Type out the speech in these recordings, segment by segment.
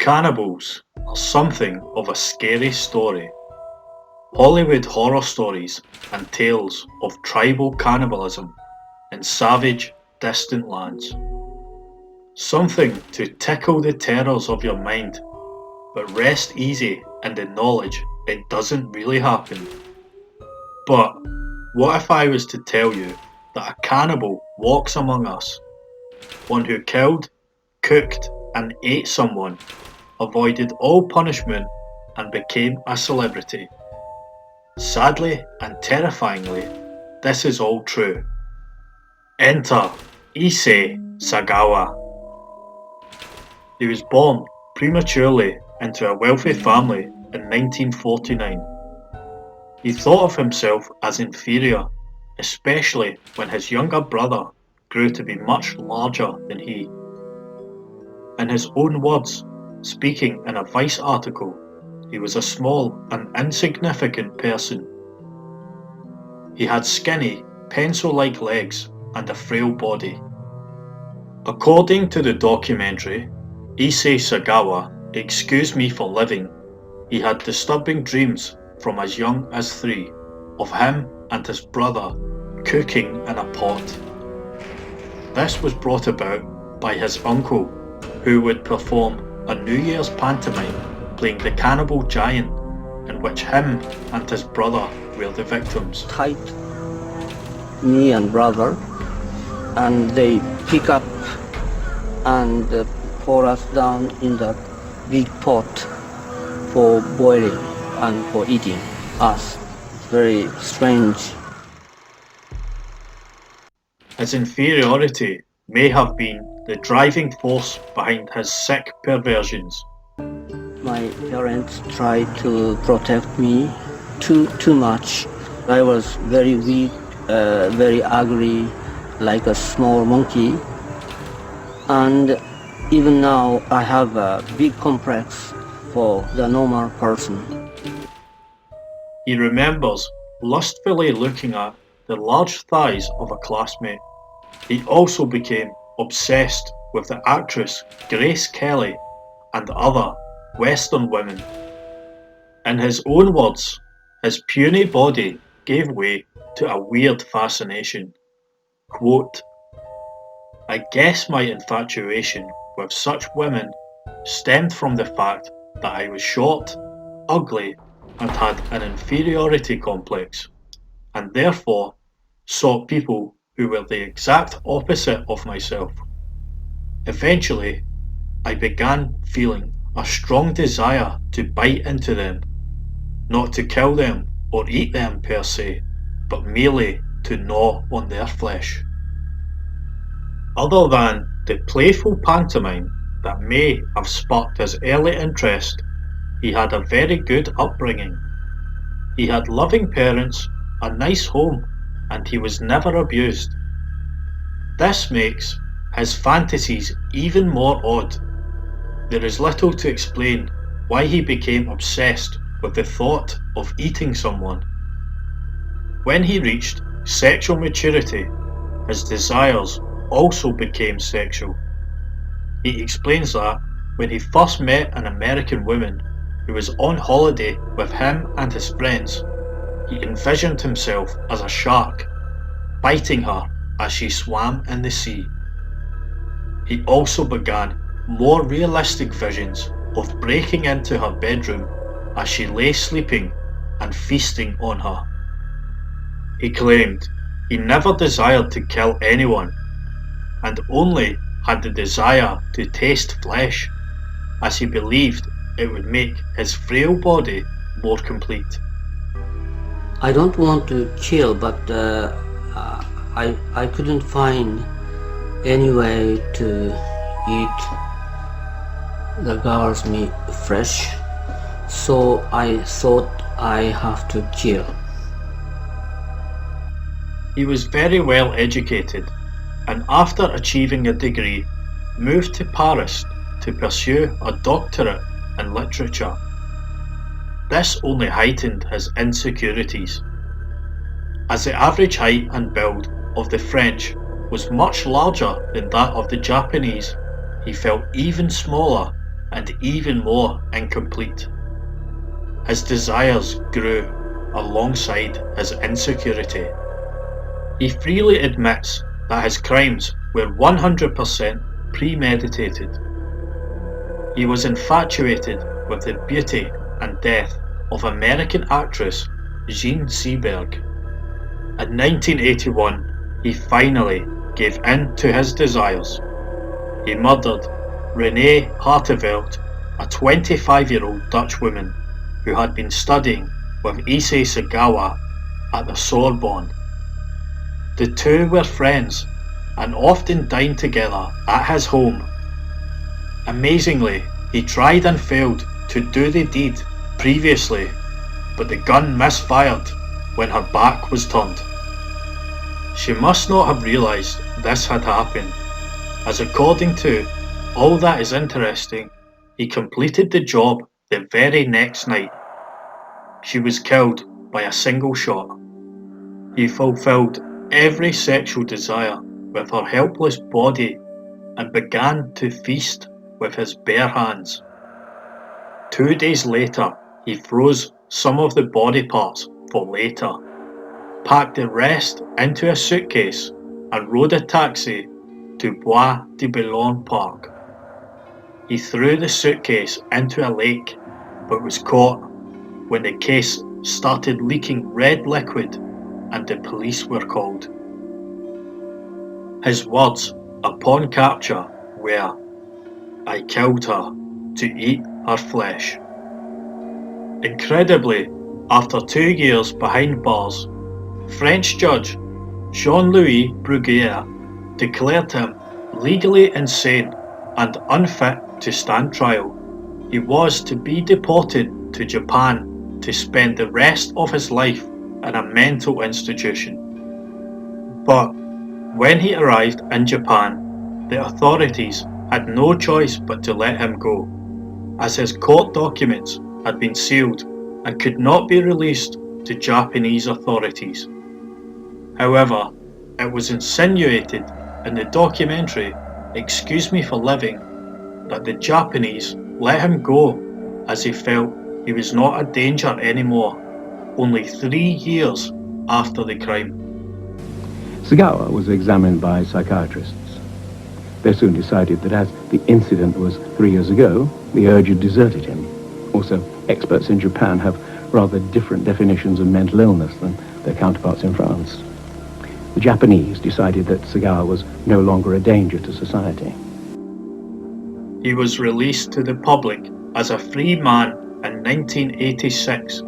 Cannibals are something of a scary story. Hollywood horror stories and tales of tribal cannibalism in savage, distant lands. Something to tickle the terrors of your mind, but rest easy in the knowledge it doesn't really happen. But what if I was to tell you that a cannibal walks among us? One who killed, cooked, and ate someone, avoided all punishment, and became a celebrity. Sadly and terrifyingly, this is all true. Enter Issei Sagawa. He was born prematurely into a wealthy family in 1949. He thought of himself as inferior, especially when his younger brother grew to be much larger than he. In his own words, speaking in a Vice article, he was a small and insignificant person. He had skinny, pencil-like legs and a frail body. According to the documentary, Issei Sagawa, Excuse Me for Living, he had disturbing dreams from as young as 3 of him and his brother cooking in a pot. This was brought about by his uncle, who would perform a New Year's pantomime playing the cannibal giant, in which him and his brother were the victims. Tied me and brother, and they pick up and pour us down in that big pot for boiling and for eating us. Very strange. His inferiority may have been the driving force behind his sick perversions. My parents tried to protect me too much. I was very weak, very ugly, like a small monkey. And even now I have a big complex for the normal person. He remembers lustfully looking at the large thighs of a classmate. He also became obsessed with the actress Grace Kelly and other Western women. In his own words, his puny body gave way to a weird fascination. Quote, I guess my infatuation with such women stemmed from the fact that I was short, ugly, and had an inferiority complex, and therefore sought people who were the exact opposite of myself. Eventually, I began feeling a strong desire to bite into them, not to kill them or eat them per se, but merely to gnaw on their flesh. Other than the playful pantomime that may have sparked his early interest, he had a very good upbringing. He had loving parents, a nice home, and he was never abused. This makes his fantasies even more odd. There is little to explain why he became obsessed with the thought of eating someone. When he reached sexual maturity, his desires also became sexual. He explains that when he first met an American woman who was on holiday with him and his friends, he envisioned himself as a shark, biting her as she swam in the sea. He also began more realistic visions of breaking into her bedroom as she lay sleeping and feasting on her. He claimed he never desired to kill anyone, and only had the desire to taste flesh, as he believed it would make his frail body more complete. I don't want to kill, but I couldn't find any way to eat the girl's meat fresh, so I thought I have to kill. He was very well educated, and after achieving a degree, moved to Paris to pursue a doctorate in literature. This only heightened his insecurities. As the average height and build of the French was much larger than that of the Japanese, he felt even smaller and even more incomplete. His desires grew alongside his insecurity. He freely admits that his crimes were 100% premeditated. He was infatuated with the beauty and death of American actress Jean Seberg. In 1981, he finally gave in to his desires. He murdered Renée Hartevelt, a 25-year-old Dutch woman who had been studying with Issei Sagawa at the Sorbonne. The two were friends and often dined together at his home. Amazingly, he tried and failed to do the deed previously, but the gun misfired when her back was turned. She must not have realised this had happened, as according to All That Is Interesting, he completed the job the very next night. She was killed by a single shot. He fulfilled every sexual desire with her helpless body and began to feast with his bare hands. 2 days later, he froze some of the body parts for later, packed the rest into a suitcase and rode a taxi to Bois de Boulogne Park. He threw the suitcase into a lake, but was caught when the case started leaking red liquid and the police were called. His words upon capture were, "I killed her to eat her flesh." Incredibly, after 2 years behind bars, French judge Jean-Louis Bruguière declared him legally insane and unfit to stand trial. He was to be deported to Japan to spend the rest of his life in a mental institution. But when he arrived in Japan, the authorities had no choice but to let him go, as his court documents had been sealed and could not be released to Japanese authorities. However, it was insinuated in the documentary Excuse Me for Living that the Japanese let him go as they felt he was not a danger anymore, only 3 years after the crime. Sagawa was examined by psychiatrists. They soon decided that as the incident was 3 years ago, the urge had deserted him. Also, experts in Japan have rather different definitions of mental illness than their counterparts in France. The Japanese decided that Sagawa was no longer a danger to society. He was released to the public as a free man in 1986.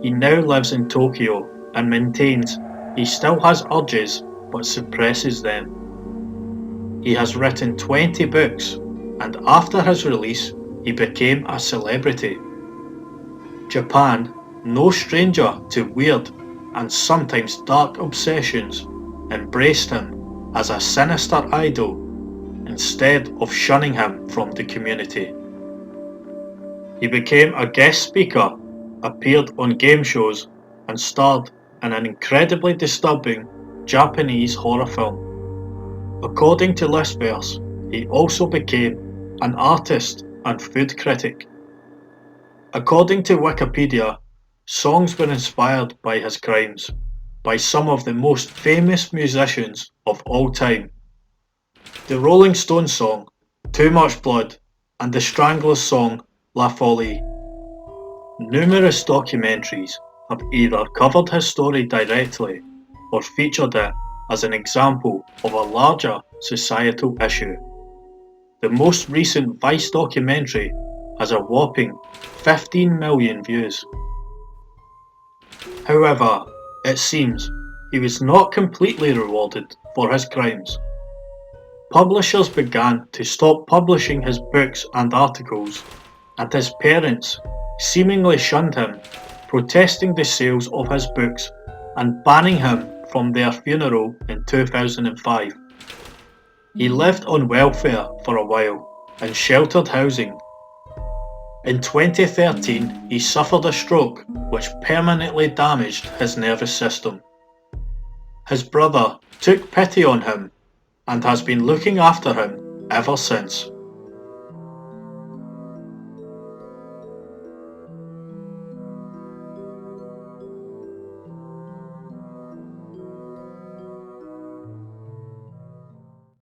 He now lives in Tokyo and maintains he still has urges but suppresses them. He has written 20 books, and after his release, he became a celebrity. Japan, no stranger to weird and sometimes dark obsessions, embraced him as a sinister idol instead of shunning him from the community. He became a guest speaker, appeared on game shows, and starred in an incredibly disturbing Japanese horror film. According to Listverse, he also became an artist and food critic. According to Wikipedia, songs were inspired by his crimes by some of the most famous musicians of all time. The Rolling Stones song Too Much Blood and the Stranglers song La Folie. Numerous documentaries have either covered his story directly or featured it as an example of a larger societal issue. The most recent Vice documentary has a whopping 15 million views. However, it seems he was not completely rewarded for his crimes. Publishers began to stop publishing his books and articles, and his parents seemingly shunned him, protesting the sales of his books and banning him from their funeral in 2005. He lived on welfare for a while in sheltered housing. In 2013, he suffered a stroke which permanently damaged his nervous system. His brother took pity on him and has been looking after him ever since.